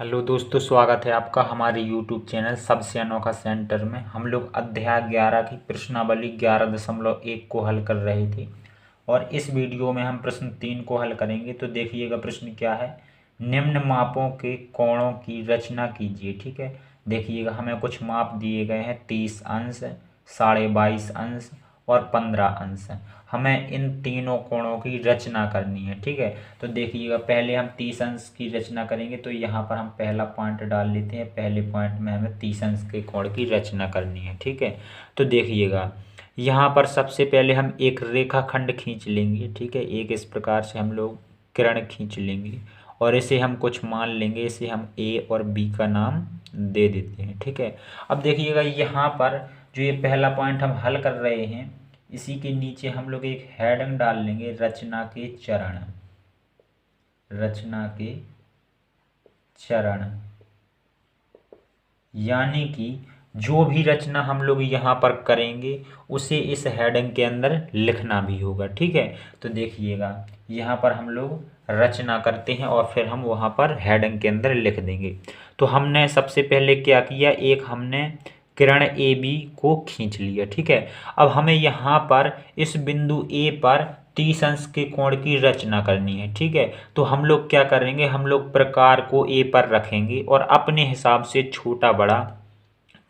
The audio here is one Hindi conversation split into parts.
हेलो दोस्तों, स्वागत है आपका हमारे YouTube चैनल सबसे अनोखा सेंटर में। हम लोग अध्याय 11 की प्रश्नावली 11.1 को हल कर रहे थे और इस वीडियो में हम प्रश्न 3 को हल करेंगे। तो देखिएगा प्रश्न क्या है। निम्न मापों के कोणों की रचना कीजिए। ठीक है, देखिएगा हमें कुछ माप दिए गए हैं 30 अंश, 22.5 अंश और 15 अंश। हमें इन तीनों कोणों की रचना करनी है। ठीक है, तो देखिएगा पहले हम 30 अंश की रचना करेंगे। तो यहाँ पर हम पहला पॉइंट डाल लेते हैं। पहले पॉइंट में हमें 30 अंश के कोण की रचना करनी है। ठीक है, तो देखिएगा यहाँ पर सबसे पहले हम एक रेखाखंड खींच लेंगे। ठीक है, एक इस प्रकार से हम लोग किरण खींच लेंगे और इसे हम कुछ मान लेंगे। इसे हम ए और बी का नाम दे देते हैं। ठीक है, अब देखिएगा यहाँ पर जो ये पहला पॉइंट हम हल कर रहे हैं, इसी के नीचे हम लोग एक हेडिंग डाल लेंगे, रचना के चरण। रचना के चरण यानी कि जो भी रचना हम लोग यहाँ पर करेंगे उसे इस हेडिंग के अंदर लिखना भी होगा। ठीक है, तो देखिएगा यहाँ पर हम लोग रचना करते हैं और फिर हम वहाँ पर हेडिंग के अंदर लिख देंगे। तो हमने सबसे पहले क्या किया, एक हमने किरण ए बी को खींच लिया। ठीक है, अब हमें यहाँ पर इस बिंदु ए पर 30 अंश के कोण की रचना करनी है। ठीक है, तो हम लोग क्या करेंगे, हम लोग प्रकार को ए पर रखेंगे और अपने हिसाब से छोटा बड़ा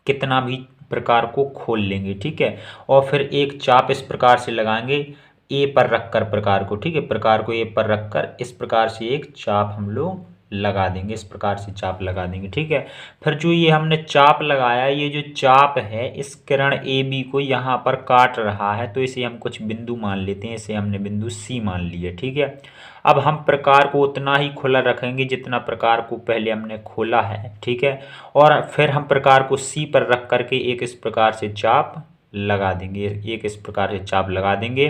कितना भी प्रकार को खोल लेंगे। ठीक है, और फिर एक चाप इस प्रकार से लगाएंगे ए पर रखकर प्रकार को। ठीक है, प्रकार को ए पर रखकर इस प्रकार से एक चाप हम लोग लगा देंगे। इस प्रकार से चाप लगा देंगे। ठीक है, फिर जो ये हमने चाप लगाया, ये जो चाप है इस किरण ए बी को यहाँ पर काट रहा है, तो इसे हम कुछ बिंदु मान लेते हैं। इसे हमने बिंदु सी मान लिया। ठीक है, अब हम प्रकार को उतना ही खुला रखेंगे जितना प्रकार को पहले हमने खोला है। ठीक है, और फिर हम प्रकार को सी पर रख करके एक इस प्रकार से चाप लगा देंगे। एक इस प्रकार से चाप लगा देंगे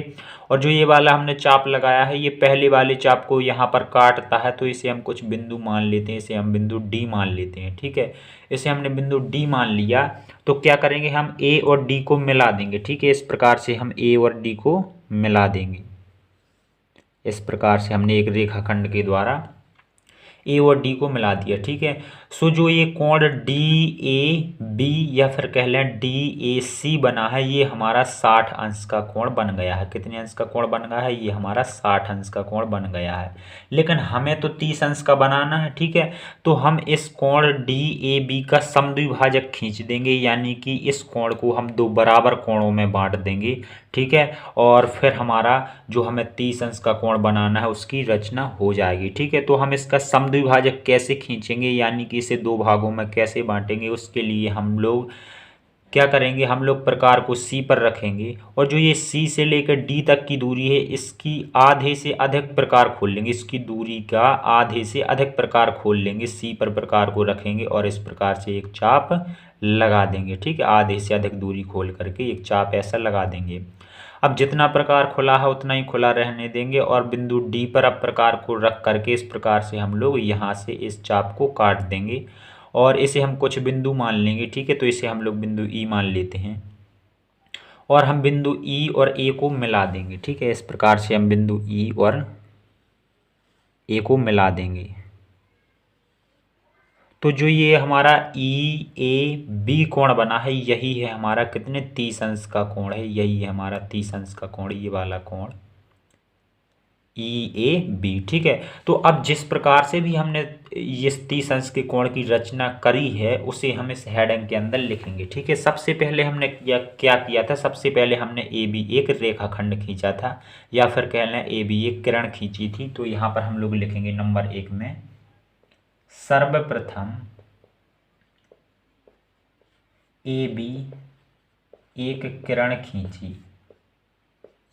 और जो ये वाला हमने चाप लगाया है, ये पहले वाले चाप को यहाँ पर काटता है, तो इसे हम कुछ बिंदु मान लेते हैं। इसे हम बिंदु डी मान लेते हैं। ठीक है, इसे हमने बिंदु डी मान लिया। तो क्या करेंगे, हम ए और डी को मिला देंगे। ठीक है, इस प्रकार से हम ए और डी को मिला देंगे। इस प्रकार से हमने एक रेखाखंड के द्वारा ए और डी को मिला दिया। ठीक है, सो जो ये कोण डी ए बी या फिर कह लें डी ए सी बना है, ये हमारा 60 अंश का कोण बन गया है। कितने अंश का कोण बन गया है, ये हमारा 60 अंश का कोण बन गया है। लेकिन हमें तो 30 अंश का बनाना है। ठीक है, तो हम इस कोण डी ए बी का समद्विभाजक खींच देंगे, यानी कि इस कोण को हम दो बराबर कोणों में बांट देंगे। ठीक है, और फिर हमारा जो हमें 30 अंश का कोण बनाना है उसकी रचना हो जाएगी। ठीक है, तो हम इसका समद्विभाजक कैसे खींचेंगे, यानी कि इसे दो भागों में कैसे बांटेंगे, उसके लिए हम लोग क्या करेंगे, हम लोग प्रकार को सी पर रखेंगे और जो ये सी से लेकर डी तक की दूरी है, इसकी आधे से अधिक प्रकार खोल लेंगे। इसकी दूरी का आधे से अधिक प्रकार खोल लेंगे, सी पर प्रकार को रखेंगे और इस प्रकार से एक चाप लगा देंगे। ठीक है, आधे से अधिक दूरी खोल करके एक चाप ऐसा लगा देंगे। अब जितना प्रकार खुला है उतना ही खुला रहने देंगे और बिंदु डी पर अब प्रकार को रख करके इस प्रकार से हम लोग यहाँ से इस चाप को काट देंगे और इसे हम कुछ बिंदु मान लेंगे। ठीक है, तो इसे हम लोग बिंदु ई मान लेते हैं और हम बिंदु ई और ए को मिला देंगे। ठीक है, इस प्रकार से हम बिंदु ई और ए को मिला देंगे। तो जो ये हमारा ई ए बी कोण बना है, यही है हमारा कितने 30 अंश का कोण है। यही है हमारा 30 अंश का कोण, ये वाला कोण ई ए बी। ठीक है, तो अब जिस प्रकार से भी हमने इस 30 अंश के कोण की रचना करी है उसे हम इस हेडिंग के अंदर लिखेंगे। ठीक है, सबसे पहले हमने क्या किया था, सबसे पहले हमने ए बी एक रेखाखंड खींचा था, या फिर कह लें ए बी एक किरण खींची थी। तो यहाँ पर हम लोग लिखेंगे नंबर 1 में, सर्वप्रथम ए बी एक किरण खींची।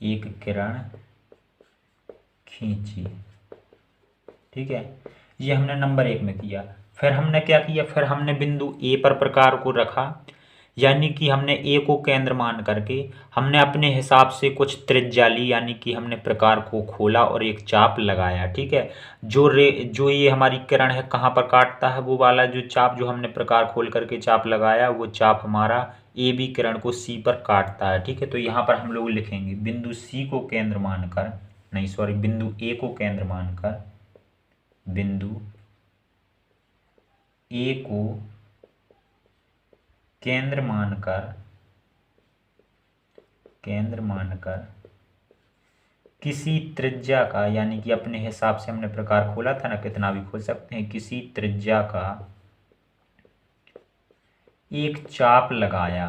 एक किरण खींची। ठीक है, ये हमने नंबर 1 में किया। फिर हमने क्या किया, फिर हमने बिंदु ए पर प्रकार को रखा, यानी कि हमने ए को केंद्र मान करके हमने अपने हिसाब से कुछ त्रिज्या ली, यानी कि हमने प्रकार को खोला और एक चाप लगाया। ठीक है, जो ये हमारी किरण है कहाँ पर काटता है, वो वाला जो चाप जो हमने प्रकार खोल करके चाप लगाया, वो चाप हमारा ए बी किरण को सी पर काटता है। ठीक है, तो यहाँ पर हम लोग लिखेंगे बिंदु सी को केंद्र मानकर, नहीं सॉरी, बिंदु ए को केंद्र मानकर, बिंदु ए को केंद्र मानकर किसी त्रिज्या का, यानी कि अपने हिसाब से हमने प्रकार खोला था ना, कितना भी खोल सकते हैं, किसी त्रिज्या का एक चाप लगाया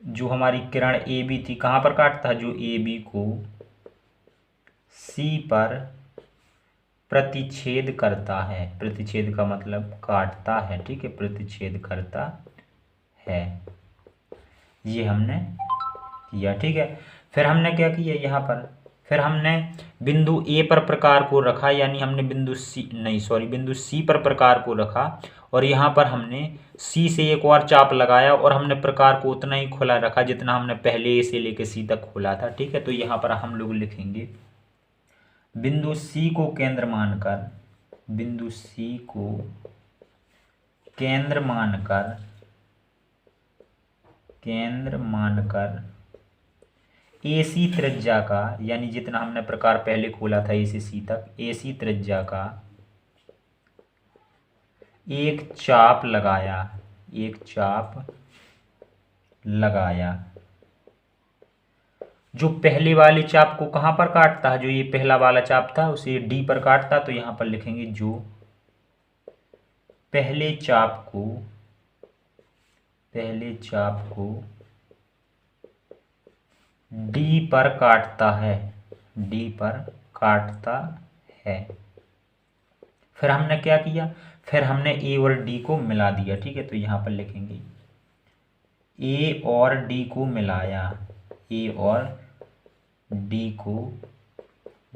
जो हमारी किरण ए बी थी, कहाँ पर काटता है, जो ए बी को सी पर प्रतिच्छेद करता है। प्रतिच्छेद का मतलब काटता है, ठीक है, प्रतिच्छेद करता है। ये हमने किया, ठीक है। फिर हमने क्या किया यहाँ पर, फिर हमने बिंदु ए पर प्रकार को रखा, यानी हमने बिंदु सी पर प्रकार को रखा, और यहाँ पर हमने सी से एक और चाप लगाया और हमने प्रकार को उतना ही खुला रखा जितना हमने पहले ए से लेकर सी तक खोला था, ठीक है। तो यहाँ पर हम लोग लिखेंगे बिंदु सी को केंद्र मानकर एसी त्रिज्या का, यानी जितना हमने प्रकार पहले खोला था ए से सी तक, एसी त्रिज्या का एक चाप लगाया जो पहले वाले चाप को कहाँ पर काटता है, जो ये पहला वाला चाप था उसे डी पर काटता। तो यहाँ पर लिखेंगे जो पहले चाप को डी पर काटता है। फिर हमने क्या किया, फिर हमने ए और डी को मिला दिया, ठीक है। तो यहाँ पर लिखेंगे ए और डी को मिलाया, ए और डी को,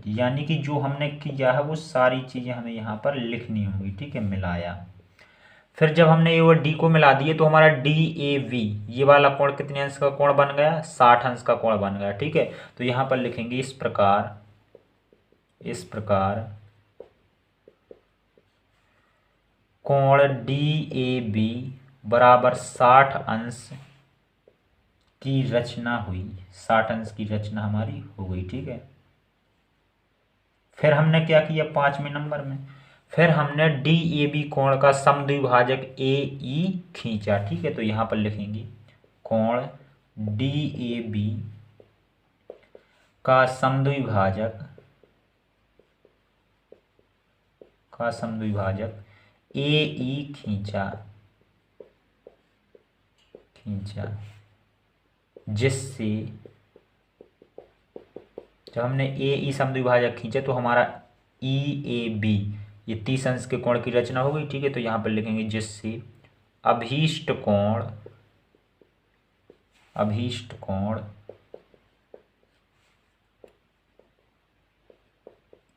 यानी कि जो हमने किया है वो सारी चीज़ें हमें यहाँ पर लिखनी होंगी, ठीक है, मिलाया। फिर जब हमने ए और डी को मिला दिए तो हमारा डी ए वी, ये वाला कोण कितने अंश का कोण बन गया, 60 अंश का कोण बन गया, ठीक है। तो यहाँ पर लिखेंगे इस प्रकार कोण डी ए बी बराबर 60 अंश की रचना हुई, 60 अंश की रचना हमारी हो गई, ठीक है। फिर हमने क्या किया 5वें नंबर में, फिर हमने डी ए बी कोण का समद्विभाजक ए ई खींचा, ठीक है। तो यहाँ पर लिखेंगे कोण डी ए बी का समद्विभाजक ए ई खींचा, जिससे जब हमने ए ई समद्विभाजक खींचे तो हमारा ई ए बी, ये 30 अंश के कोण की रचना हो गई, ठीक है। तो यहाँ पर लिखेंगे जिससे अभीष्ट कोण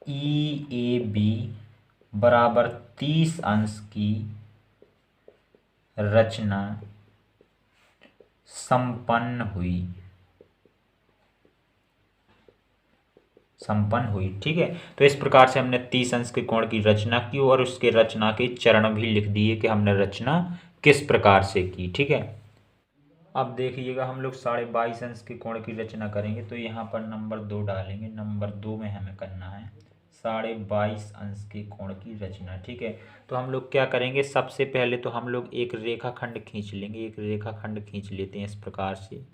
ई ए बी बराबर 30 अंश की रचना संपन्न हुई, ठीक है। तो इस प्रकार से हमने 30 अंश के कोण की रचना की और उसके रचना के चरण भी लिख दिए कि हमने रचना किस प्रकार से की, ठीक है। अब देखिएगा हम लोग 22.5 अंश के कोण की रचना करेंगे, तो यहाँ पर नंबर 2 डालेंगे, नंबर 2 में हमें करना है 22.5 अंश के कोण की रचना, ठीक है। तो हम लोग क्या करेंगे, सबसे पहले तो हम लोग एक रेखाखंड खींच लेंगे, एक रेखाखंड खींच लेते हैं इस प्रकार से,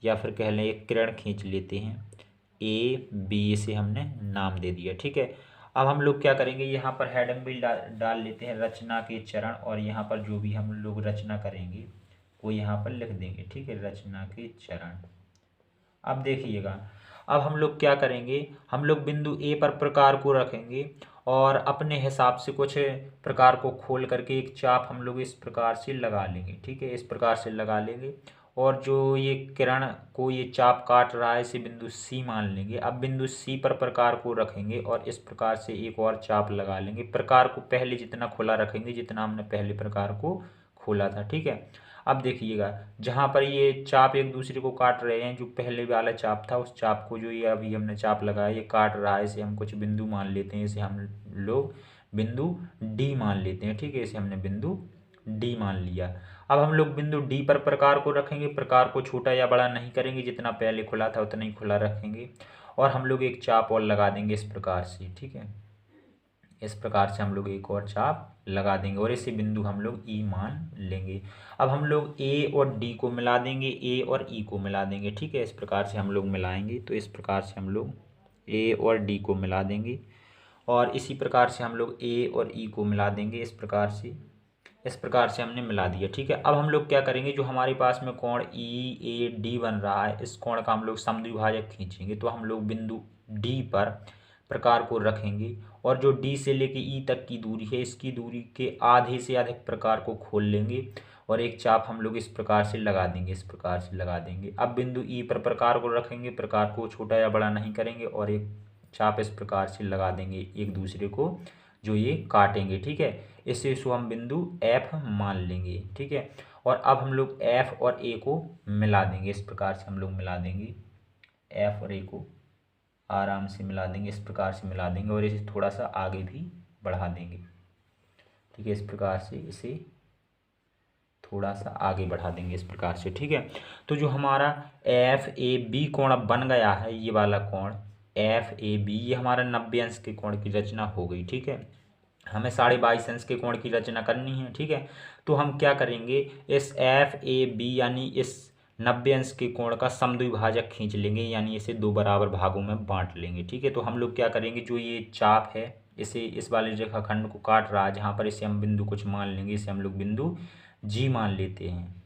या फिर कह लें एक किरण खींच लेते हैं, ए बी से हमने नाम दे दिया, ठीक है। अब हम लोग क्या करेंगे, यहाँ पर हेडिंग भी डाल लेते हैं रचना के चरण, और यहाँ पर जो भी हम लोग रचना करेंगे वो यहाँ पर लिख देंगे, ठीक है, रचना के चरण। अब देखिएगा, अब हम लोग क्या करेंगे, हम लोग बिंदु ए पर प्रकार को रखेंगे और अपने हिसाब से कुछ प्रकार को खोल करके एक चाप हम लोग इस प्रकार से लगा लेंगे, ठीक है, इस प्रकार से लगा लेंगे। और जो ये किरण को ये चाप काट रहा है इसे बिंदु सी मान लेंगे। अब बिंदु सी पर प्रकार को रखेंगे और इस प्रकार से एक और चाप लगा लेंगे। प्रकार को पहले जितना खुला रखेंगे जितना हमने पहले प्रकार को खोला था, ठीक है। अब देखिएगा, जहाँ पर ये चाप एक दूसरे को काट रहे हैं, जो पहले वाला चाप था उस चाप को जो ये अभी हमने चाप लगाया ये काट रहा है, इसे हम कुछ बिंदु मान लेते हैं, इसे हम लोग बिंदु डी मान लेते हैं, ठीक है, इसे हमने बिंदु डी मान लिया। अब हम लोग बिंदु डी पर प्रकार को रखेंगे, प्रकार को छोटा या बड़ा नहीं करेंगे, जितना पहले खुला था उतना ही खुला रखेंगे। और हम लोग एक चाप और लगा देंगे इस प्रकार से, ठीक है। इस प्रकार से हम लोग एक और चाप लगा देंगे और इसे बिंदु हम लोग ई मान लेंगे। अब हम लोग ए और डी को मिला देंगे, ए और ई को मिला देंगे, ठीक है। इस प्रकार से हम लोग मिलाएंगे, तो इस प्रकार से हम लोग ए और डी को मिला देंगे और इसी प्रकार से हम लोग ए और ई को मिला देंगे। इस प्रकार से हमने मिला दिया, ठीक है। अब हम लोग क्या करेंगे, जो हमारे पास में कोण ई ए डी बन रहा है, इस कोण का हम लोग समद्विभाजक खींचेंगे। तो हम लोग बिंदु डी पर प्रकार को रखेंगे और जो डी से लेके ई तक की दूरी है, इसकी दूरी के आधे से अधिक प्रकार को खोल लेंगे और एक चाप हम लोग इस प्रकार से लगा देंगे, इस प्रकार से लगा देंगे। अब बिंदु ई पर प्रकार को रखेंगे, प्रकार को छोटा या बड़ा नहीं करेंगे और एक चाप इस प्रकार से लगा देंगे एक दूसरे को, जो ये काटेंगे, ठीक है। इसको हम बिंदु एफ मान लेंगे, ठीक है। और अब हम लोग एफ और ए को मिला देंगे, इस प्रकार से हम लोग मिला देंगे, एफ और ए को आराम से मिला देंगे, इस प्रकार से मिला देंगे और इसे थोड़ा सा आगे भी बढ़ा देंगे, ठीक है। इस प्रकार से इसे थोड़ा सा आगे बढ़ा देंगे, इस प्रकार से, ठीक है। तो जो हमारा एफ ए बी कोण अब बन गया है, ये वाला कोण एफ ए बी, ये हमारा 90 अंश के कोण की रचना हो गई, ठीक है। हमें 22.5 अंश के कोण की रचना करनी है, ठीक है। तो हम क्या करेंगे, इस एफ ए बी यानी इस 90 अंश के कोण का समद्विभाजक खींच लेंगे, यानी इसे दो बराबर भागों में बांट लेंगे, ठीक है। तो हम लोग क्या करेंगे, जो ये चाप है इसे इस वाले रेखाखंड को काट रहा है, जहाँ पर इसे हम बिंदु कुछ मान लेंगे, इसे हम लोग बिंदु जी मान लेते हैं,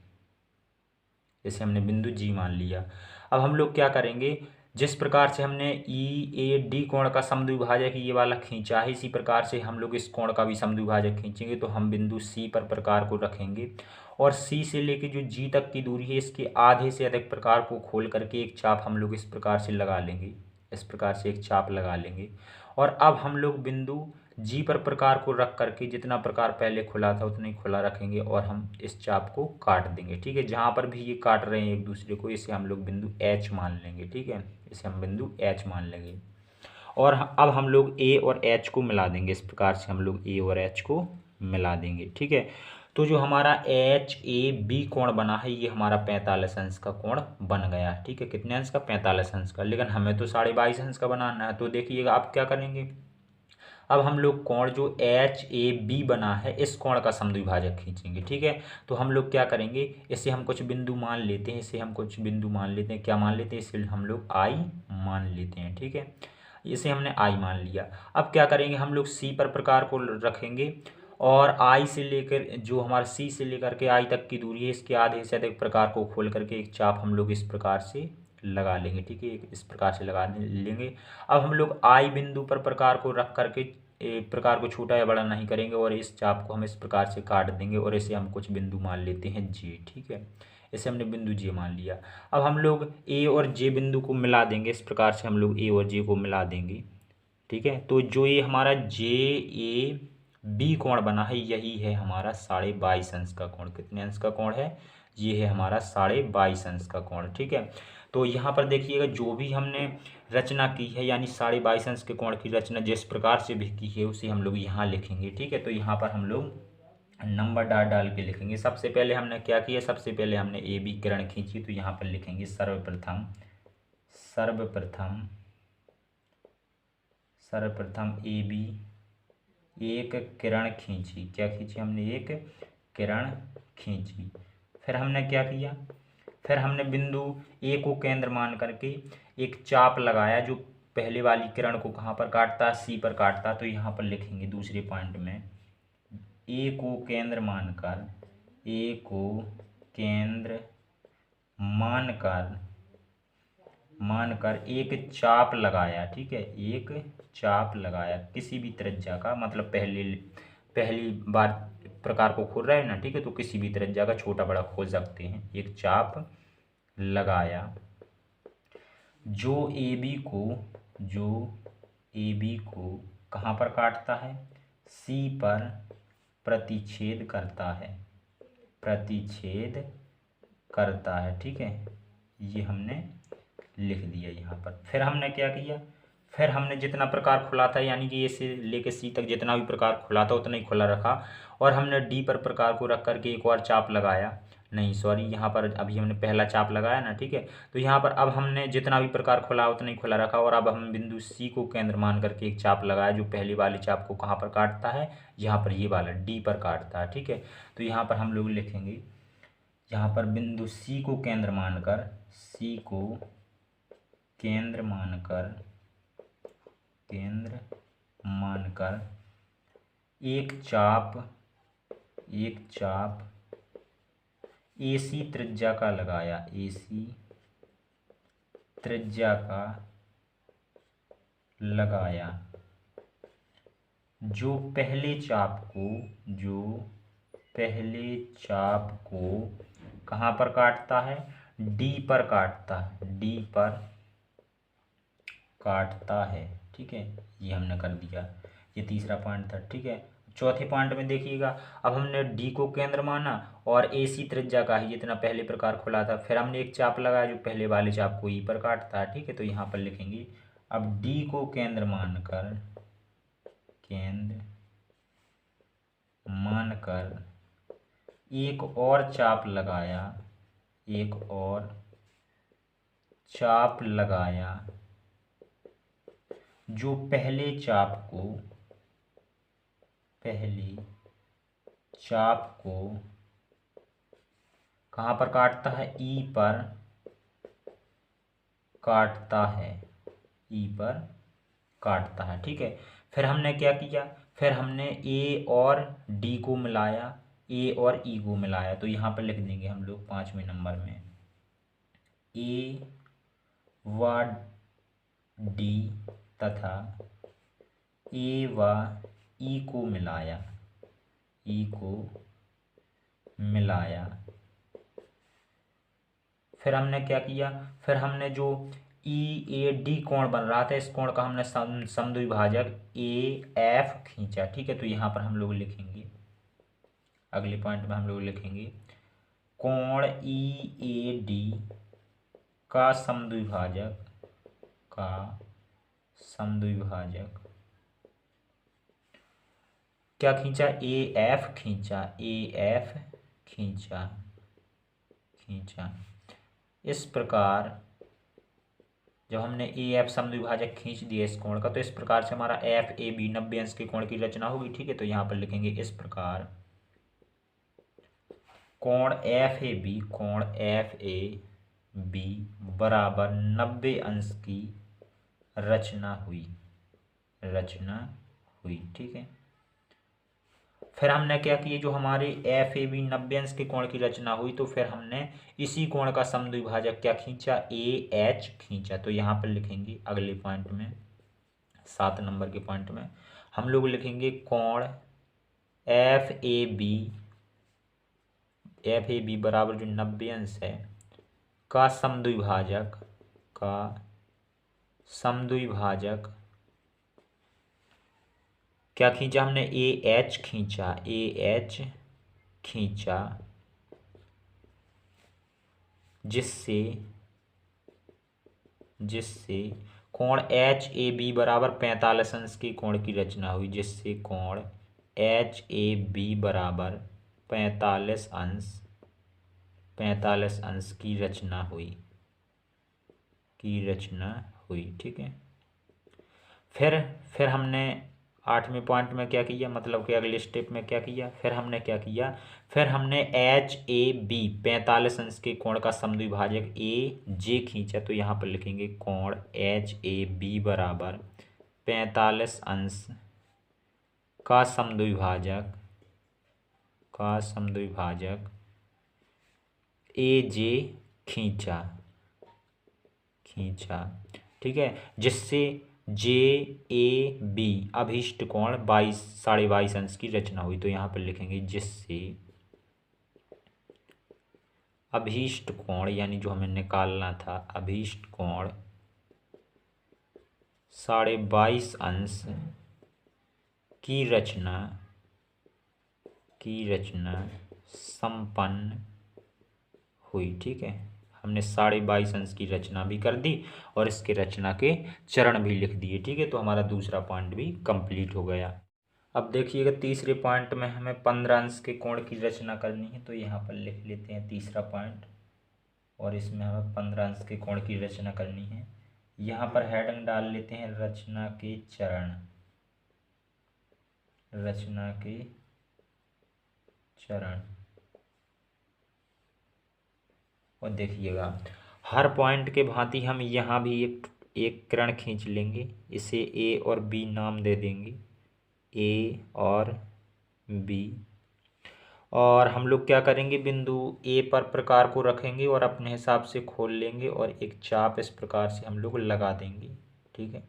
इसे हमने बिंदु जी मान लिया। अब हम लोग क्या करेंगे, जिस प्रकार से हमने ई ए डी कोण का समद्विभाजक ये वाला खींचा है, इसी प्रकार से हम लोग इस कोण का भी समद्विभाजक खींचेंगे। तो हम बिंदु सी पर प्रकार को रखेंगे और सी से लेके जो जी तक की दूरी है, इसके आधे से अधिक प्रकार को खोल करके एक चाप हम लोग इस प्रकार से लगा लेंगे, इस प्रकार से एक चाप लगा लेंगे। और अब हम लोग बिंदु जी पर प्रकार को रख करके जितना प्रकार पहले खुला था उतना ही खुला रखेंगे और हम इस चाप को काट देंगे, ठीक है। जहाँ पर भी ये काट रहे हैं एक दूसरे को, इसे हम लोग बिंदु एच मान लेंगे, ठीक है। इसे हम बिंदु एच मान लेंगे और अब हम लोग ए और एच को मिला देंगे, इस प्रकार से हम लोग ए और एच को मिला देंगे, ठीक है। तो जो हमारा एच ए बी कोण बना है, ये हमारा 45 अंश का कोण बन गया, ठीक है। कितने अंश का, 45 अंश का, लेकिन हमें तो 22.5 अंश का बनाना है। तो देखिएगा आप क्या करेंगे, अब हम लोग कोण जो एच ए बी बना है, इस कोण का समद्विभाजक खींचेंगे, ठीक है। तो हम लोग क्या करेंगे, इसे हम कुछ बिंदु मान लेते हैं, इसे हम कुछ बिंदु मान लेते हैं, क्या मान लेते हैं, इसे हम लोग आई मान लेते हैं, ठीक है। इसे हमने आई मान लिया। अब क्या करेंगे, हम लोग सी पर प्रकार को रखेंगे और आई से लेकर जो हमारा सी से लेकर के आई तक की दूरी है, इसके आधे से अधिक प्रकार को खोल करके एक चाप हम लोग इस प्रकार से लगा लेंगे, ठीक है। इस प्रकार से लगा लेंगे। अब हम लोग आई बिंदु पर प्रकार को रख करके प्रकार को छोटा या बड़ा नहीं करेंगे और इस चाप को हम इस प्रकार से काट देंगे और इसे हम कुछ बिंदु मान लेते हैं जे, ठीक है। इसे हमने बिंदु जे मान लिया। अब हम लोग ए और जे बिंदु को मिला देंगे, इस प्रकार से हम लोग ए और जे को मिला देंगे, ठीक है। तो जो ये हमारा जे ए बी कोण बना है, यही है हमारा 22.5 अंश का कोण। कितने अंश का कोण है, ये है हमारा 22.5 अंश का कोण, ठीक है। तो यहाँ पर देखिएगा, जो भी हमने रचना की है, यानी 22.5 अंश के कोण की रचना जिस प्रकार से भी की है, उसे हम लोग यहाँ लिखेंगे, ठीक है। तो यहाँ पर हम लोग नंबर डाल डाल के लिखेंगे। सबसे पहले हमने क्या किया, सबसे पहले हमने ए बी किरण खींची, तो यहाँ पर लिखेंगे सर्वप्रथम ए बी एक किरण खींची। क्या खींची हमने, एक किरण खींची। फिर हमने क्या किया, फिर हमने बिंदु ए को केंद्र मान करके एक चाप लगाया, जो पहले वाली किरण को कहाँ पर काटता है, सी पर काटता। तो यहाँ पर लिखेंगे दूसरे पॉइंट में, ए को केंद्र मानकर एक चाप लगाया, ठीक है। एक चाप लगाया किसी भी त्रिज्या का, मतलब पहली बार प्रकार को खोल रहे हैं ना, ठीक है। तो किसी भी त्रिज्या का छोटा बड़ा खोल सकते हैं। एक चाप लगाया जो ए बी को कहाँ पर काटता है, सी पर प्रतिच्छेद करता है, ठीक है। ये हमने लिख दिया यहाँ पर। फिर हमने क्या किया, फिर हमने जितना प्रकार खुला था यानी कि ए से लेके सी तक जितना भी प्रकार खुला था उतना ही खुला रखा, और हमने डी पर प्रकार को रख करके एक और चाप लगाया, नहीं सॉरी यहाँ पर अभी हमने पहला चाप लगाया ना, ठीक है। तो यहाँ पर अब हमने जितना भी प्रकार खुला उतना ही खुला रखा, और अब हम बिंदु सी को केंद्र मान करके एक चाप लगाया जो पहली वाली चाप को कहाँ पर काटता है, यहाँ पर ये वाला डी पर काटता है, ठीक है। तो यहाँ पर हम लोग लिखेंगे, यहाँ पर बिंदु सी को केंद्र मानकर, सी को केंद्र मानकर एक चाप AC त्रिज्या का लगाया, AC त्रिज्या का लगाया, जो पहले चाप को कहाँ पर काटता है, डी पर काटता है, डी पर काटता है, ठीक है। ये हमने कर दिया, ये तीसरा पॉइंट था, ठीक है। चौथे पॉइंट में देखिएगा, अब हमने डी को केंद्र माना और AC त्रिज्या का ही जितना पहले प्रकार खुला था, फिर हमने एक चाप लगाया जो पहले वाले चाप को ई पर काटता है, ठीक है। तो यहाँ पर लिखेंगे, अब डी को केंद्र मानकर एक और चाप लगाया, जो पहले चाप को कहाँ पर काटता है, ई पर काटता है, ई पर काटता है, ठीक है। फिर हमने क्या किया, फिर हमने ए और डी को मिलाया, ए और ई को मिलाया, तो यहाँ पर लिख देंगे हम लोग 5वें नंबर में, ए व डी तथा ए व ई को मिलाया, फिर हमने क्या किया, फिर हमने जो EAD कोण बन रहा था, इस कोण का हमने समद्विभाजक AF खींचा, ठीक है। तो यहाँ पर हम लोग लिखेंगे, अगले पॉइंट में हम लोग लिखेंगे, कोण EAD का समद्विभाजक क्या खींचा, AF खींचा। इस प्रकार जब हमने AF समद्विभाजक खींच दिया इस कोण का, तो इस प्रकार से हमारा FAB 90 अंश के कोण की रचना होगी, ठीक है। तो यहाँ पर लिखेंगे, इस प्रकार कोण FAB बराबर 90 अंश की रचना हुई, ठीक है। फिर हमने क्या किया, जो हमारे FAB 90 अंश के कोण की रचना हुई, तो फिर हमने इसी कोण का समद्विभाजक क्या खींचा, AH खींचा। तो यहाँ पर लिखेंगे अगले पॉइंट में, 7 नंबर के पॉइंट में हम लोग लिखेंगे, कोण FAB बराबर जो 90 अंश है का समद्विभाजक क्या खींचा हमने, AH खींचा, जिससे कोण HAB बराबर 45 अंश के कोण की रचना हुई, जिससे कोण HAB बराबर 45 अंश की रचना हुई, ठीक है। फिर हमने 8वें पॉइंट में क्या किया, मतलब कि अगले स्टेप में क्या किया, फिर हमने HAB 45 अंश के कोण का समद्विभाजक AJ खींचा। तो यहाँ पर लिखेंगे, कोण HAB बराबर 45 अंश का समद्विभाजक AJ खींचा, ठीक है, जिससे JAB अभीष्ट कोण 22.5 अंश की रचना हुई। तो यहाँ पर लिखेंगे, जिससे अभीष्ट कोण यानी जो हमें निकालना था, अभीष्ट कोण 22.5 अंश की रचना संपन्न हुई, ठीक है। हमने 22.5 अंश की रचना भी कर दी और इसके रचना के चरण भी लिख दिए। ठीक है, तो हमारा दूसरा पॉइंट भी कंप्लीट हो गया। अब देखिएगा तीसरे पॉइंट में हमें 15 अंश के कोण की रचना करनी है, तो यहाँ पर लिख लेते हैं तीसरा पॉइंट और इसमें हमें 15 अंश के कोण की रचना करनी है। यहाँ पर हेडिंग डाल लेते हैं रचना के चरण, रचना के चरण। और देखिएगा हर पॉइंट के भांति हम यहाँ भी एक किरण खींच लेंगे, इसे ए और बी नाम दे देंगे, ए और बी। और हम लोग क्या करेंगे, बिंदु ए पर प्रकार को रखेंगे और अपने हिसाब से खोल लेंगे और एक चाप इस प्रकार से हम लोग लगा देंगे। ठीक है,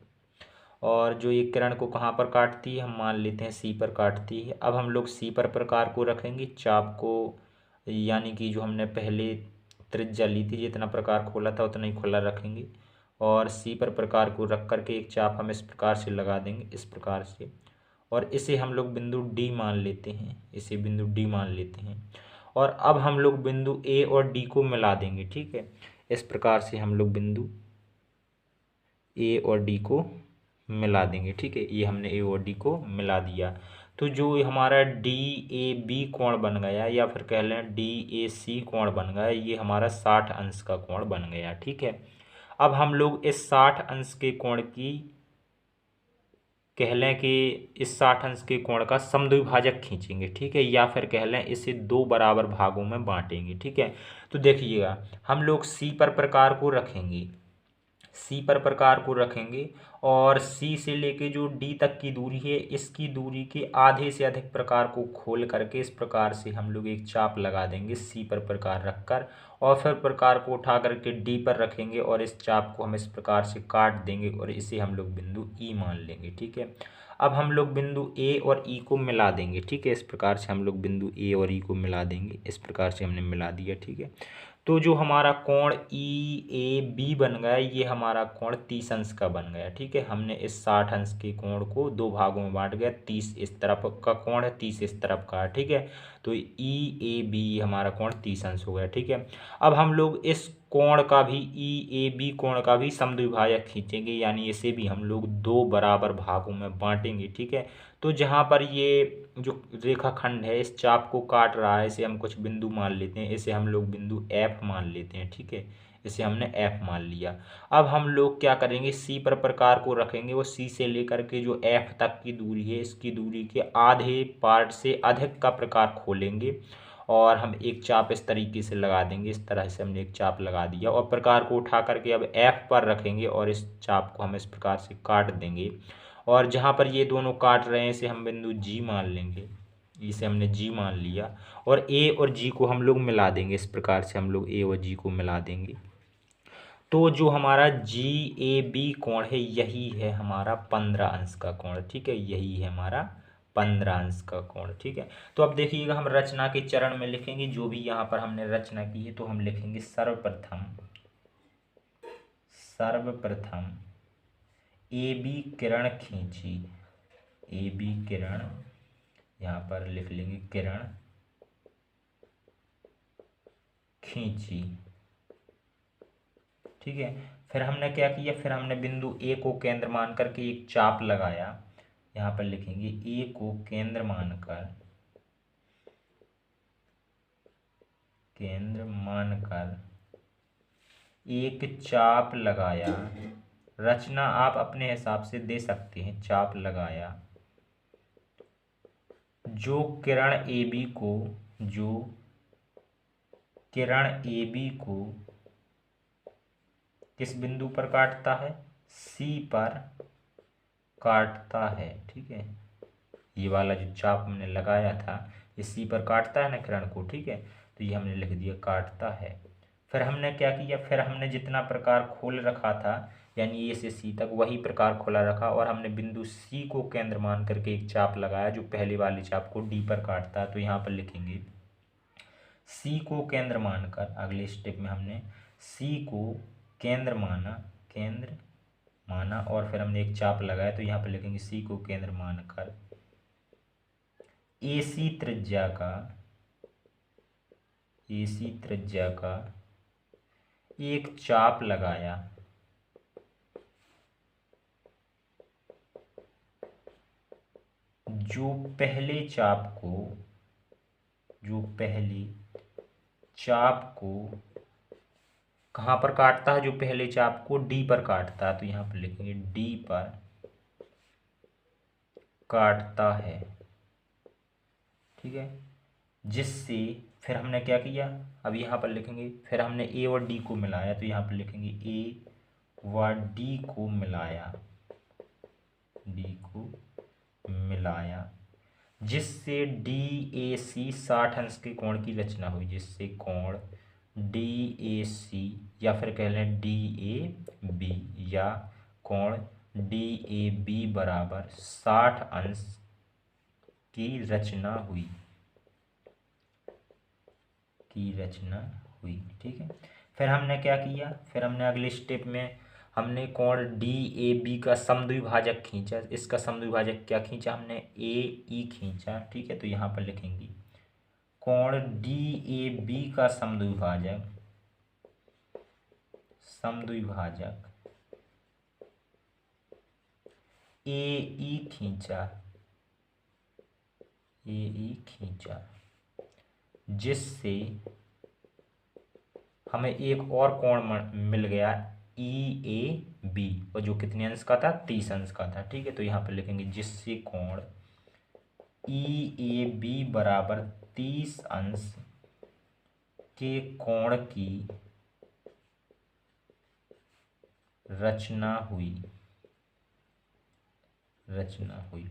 और जो ये किरण को कहाँ पर काटती है, हम मान लेते हैं सी पर काटती है। अब हम लोग सी पर प्रकार को रखेंगे, चाप को यानी कि जो हमने पहले त्रिज्या ली थी, जितना प्रकार खोला था उतना ही खुला रखेंगे और सी पर प्रकार को रख करके एक चाप हम इस प्रकार से लगा देंगे, इस प्रकार से। और इसे हम लोग बिंदु डी मान लेते हैं, इसे बिंदु डी मान लेते हैं। और अब हम लोग बिंदु ए और डी को मिला देंगे। ठीक है, इस प्रकार से हम लोग बिंदु ए और डी को मिला देंगे। ठीक है, ये हमने ए और डी को मिला दिया, तो जो हमारा डी ए बी कोण बन गया या फिर कह लें डी ए सी कोण बन गया, ये हमारा 60 अंश का कोण बन गया। ठीक है, अब हम लोग इस 60 अंश के कोण की कह लें कि इस 60 अंश के कोण का समद्विभाजक खींचेंगे। ठीक है, या फिर कह लें इसे दो बराबर भागों में बांटेंगे। ठीक है, तो देखिएगा हम लोग सी पर प्रकार को रखेंगे, सी पर प्रकार को रखेंगे और सी से लेके जो डी तक की दूरी है, इसकी दूरी के आधे से अधिक प्रकार को खोल करके इस प्रकार से हम लोग एक चाप लगा देंगे सी पर प्रकार रखकर, और फिर प्रकार को उठा करके डी पर रखेंगे और इस चाप को हम इस प्रकार से काट देंगे और इसे हम लोग बिंदु ई मान लेंगे। ठीक है, अब हम लोग बिंदु ए और ई को मिला देंगे। ठीक है, इस प्रकार से हम लोग बिंदु ए और ई को मिला देंगे, इस प्रकार से हमने मिला दिया। ठीक है, तो जो हमारा कोण ई ए बी बन गया, ये हमारा कोण 30 अंश का बन गया। ठीक है, हमने इस 60 अंश के कोण को दो भागों में बांट गया, 30 इस तरफ का कोण है, 30 इस तरफ का है। ठीक है, तो ई ए बी हमारा कोण 30 अंश हो गया। ठीक है, अब हम लोग इस कोण का भी ई ए बी कोण का भी समद्विभाजक खींचेंगे, यानी इसे भी हम लोग दो बराबर भागों में बांटेंगे। ठीक है, तो जहाँ पर ये जो रेखाखंड है इस चाप को काट रहा है, इसे हम कुछ बिंदु मान लेते हैं, इसे हम लोग बिंदु एफ मान लेते हैं। ठीक है, इसे हमने एफ मान लिया। अब हम लोग क्या करेंगे, सी पर प्रकार को रखेंगे और सी से लेकर के जो एफ तक की दूरी है, इसकी दूरी के आधे पार्ट से अधिक का प्रकार खोलेंगे और हम एक चाप इस तरीके से लगा देंगे। इस तरह से हमने एक चाप लगा दिया और प्रकार को उठा करके अब एफ पर रखेंगे और इस चाप को हम इस प्रकार से काट देंगे, और जहाँ पर ये दोनों काट रहे हैं इसे हम बिंदु जी मान लेंगे, इसे हमने जी मान लिया। और ए और जी को हम लोग मिला देंगे, इस प्रकार से हम लोग ए और जी को मिला देंगे। तो जो हमारा जी ए बी कोण है, यही है हमारा 15 अंश का कोण। ठीक है, यही है हमारा 15 अंश का कोण। ठीक है, तो अब देखिएगा हम रचना के चरण में लिखेंगे, जो भी यहाँ पर हमने रचना की है, तो हम लिखेंगे सर्वप्रथम ए बी किरण खींची, ए बी किरण, यहाँ पर लिख लेंगे किरण खींची। ठीक है, फिर हमने क्या किया, फिर हमने बिंदु ए को केंद्र मान करके एक चाप लगाया, यहाँ पर लिखेंगे ए को केंद्र मानकर एक चाप लगाया। रचना आप अपने हिसाब से दे सकते हैं, चाप लगाया। जो किरण ए बी को किस बिंदु पर काटता है, सी पर काटता है। ठीक है, ये वाला जो चाप हमने लगाया था ये सी पर काटता है ना किरण को। ठीक है, तो ये हमने लिख दिया काटता है। फिर हमने क्या किया, फिर हमने जितना प्रकार खोल रखा था यानी ए से सी तक वही प्रकार खोला रखा और हमने बिंदु सी को केंद्र मान करके एक चाप लगाया जो पहले वाले चाप को डी पर काटता है। तो यहाँ पर लिखेंगे सी को केंद्र मानकर, अगले स्टेप में हमने सी को केंद्र माना और फिर हमने एक चाप लगाया, तो यहाँ पर लिखेंगे सी को केंद्र मानकर एसी त्रिज्या का एक चाप लगाया, जो पहले चाप को कहाँ पर काटता है, जो पहले चाप को डी पर काटता है, तो यहाँ पर लिखेंगे डी पर काटता है, ठीक है। जिससे फिर हमने क्या किया, अब यहाँ पर लिखेंगे, फिर हमने ए और डी को मिलाया, तो यहाँ पर लिखेंगे ए व डी को मिलाया, जिससे डी ए सी 60 अंश के कोण की रचना हुई, जिससे कोण डी ए सी या फिर कह लें डी ए बी या कोण डी ए बी बराबर 60 अंश की रचना हुई, ठीक है। फिर हमने क्या किया, फिर हमने अगले स्टेप में हमने कोण डी ए बी का समद्विभाजक खींचा, इसका समद्विभाजक क्या खींचा हमने, ए ई खींचा, ठीक है। तो यहाँ पर लिखेंगे कोण डी ए बी का समद्विभाजक ए ई खींचा, जिससे हमें एक और कोण मिल गया ई ए बी, और जो कितने अंश का था, 30 अंश का था, ठीक है। तो यहाँ पर लिखेंगे जिससे कोण ई ए बी बराबर 30 अंश के कोण की रचना हुई,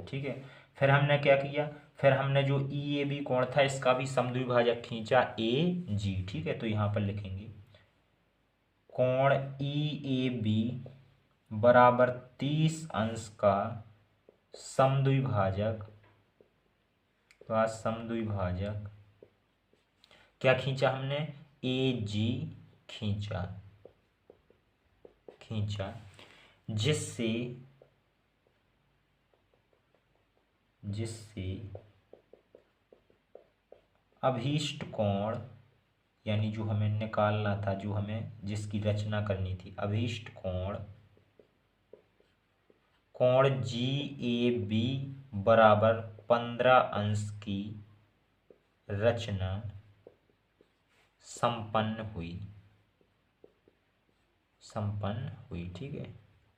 ठीक है। फिर हमने क्या किया, फिर हमने जो ई ए बी कोण था इसका भी समद्विभाजक खींचा ए जी, ठीक है। तो यहाँ पर लिखेंगे कोण ई ए बी बराबर 30 अंश का समद्विभाजक क्या खींचा हमने, ए जी खींचा, जिससे अभीष्ट कोण, यानी जो हमें निकालना था, जो हमें जिसकी रचना करनी थी, अभीष्ट कोण जी ए बी बराबर 15 अंश की रचना संपन्न हुई, ठीक है।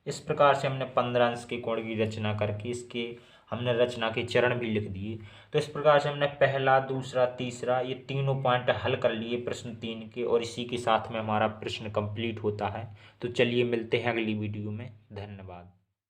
इस प्रकार से हमने 15 अंश के कोण की रचना करके इसके हमने रचना के चरण भी लिख दिए। तो इस प्रकार से हमने पहला, दूसरा, तीसरा ये तीनों पॉइंट हल कर लिए प्रश्न 3 के, और इसी के साथ में हमारा प्रश्न कंप्लीट होता है। तो चलिए मिलते हैं अगली वीडियो में, धन्यवाद।